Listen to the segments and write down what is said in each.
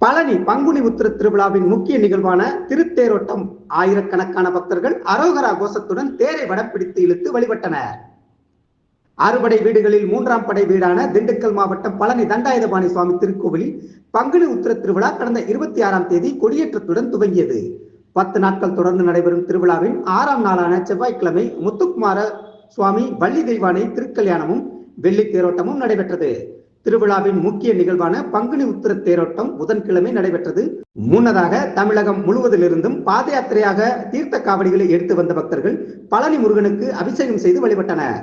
பழனி பங்குனி உத்திர திருவிழாவின் முக்கிய நிகழ்வான திருத்தேரோட்டம். ஆயிரக்கணக்கான பக்தர்கள் அரோகரா கோஷத்துடன் தேரை வடப்பிடித்து இழுத்து வழிபட்டனர். அறுபடை வீடுகளில் மூன்றாம் படை வீடான திண்டுக்கல் மாவட்டம் பழனி தண்டாயுதபாணி சுவாமி திருக்கோவிலில் பங்குனி உத்திர திருவிழா கடந்த 26ஆம் தேதி கொடியேற்றத்துடன் துவங்கியது. 10 நாட்கள் தொடர்ந்து நடைபெறும் திருவிழாவின் 6ஆம் நாளான செவ்வாய்க்கிழமை முத்துக்குமார சுவாமி வள்ளி தெய்வானை திருக்கல்யாணமும் வெள்ளி தேரோட்டமும் நடைபெற்றது. திருவிழாவின் முக்கிய நிகழ்வான பங்குனி உத்திர தேரோட்டம் புதன்கிழமை நடைபெற்றது. முன்னதாக தமிழகம் முழுவதிலிருந்தும் பாத யாத்திரையாக தீர்த்த காவடிகளை எடுத்து வந்த பக்தர்கள் பழனி முருகனுக்கு அபிஷேகம் செய்து வழிபட்டனர்.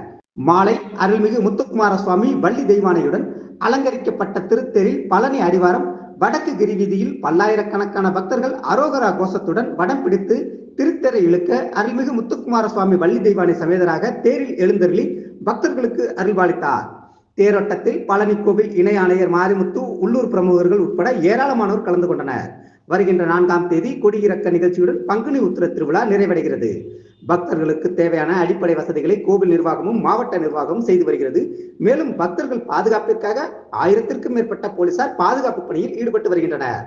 மாலை அருள்மிகு முத்துக்குமார சுவாமி வள்ளி தெய்வானையுடன் அலங்கரிக்கப்பட்ட திருத்தேரில் பழனி அடிவாரம் வடக்கு கிரி வீதியில் பல்லாயிரக்கணக்கான பக்தர்கள் அரோகரா கோஷத்துடன் வடம் பிடித்து திருத்தேரை இழுக்க அருள்மிகு முத்துக்குமார சுவாமி வள்ளி தெய்வானை சமேதராக தேரில் எழுந்தருளி பக்தர்களுக்கு அருள்பாலித்தார். தேரோட்டத்தில் பழனி கோவில் இணை ஆணையர் மாரிமுத்து, உள்ளூர் பிரமுகர்கள் உட்பட ஏராளமானோர் கலந்து கொண்டனர். வருகின்ற 4ஆம் தேதி கொடியிறக்க நிகழ்ச்சியுடன் பங்குனி உத்திர திருவிழா நிறைவடைகிறது. பக்தர்களுக்கு தேவையான அடிப்படை வசதிகளை கோவில் நிர்வாகமும் மாவட்ட நிர்வாகமும் செய்து வருகிறது. மேலும் பக்தர்கள் பாதுகாப்பிற்காக 1000க்கும் மேற்பட்ட போலீசார் பாதுகாப்பு பணியில் ஈடுபட்டு வருகின்றனர்.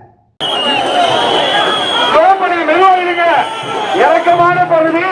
இறக்கமான பகுதி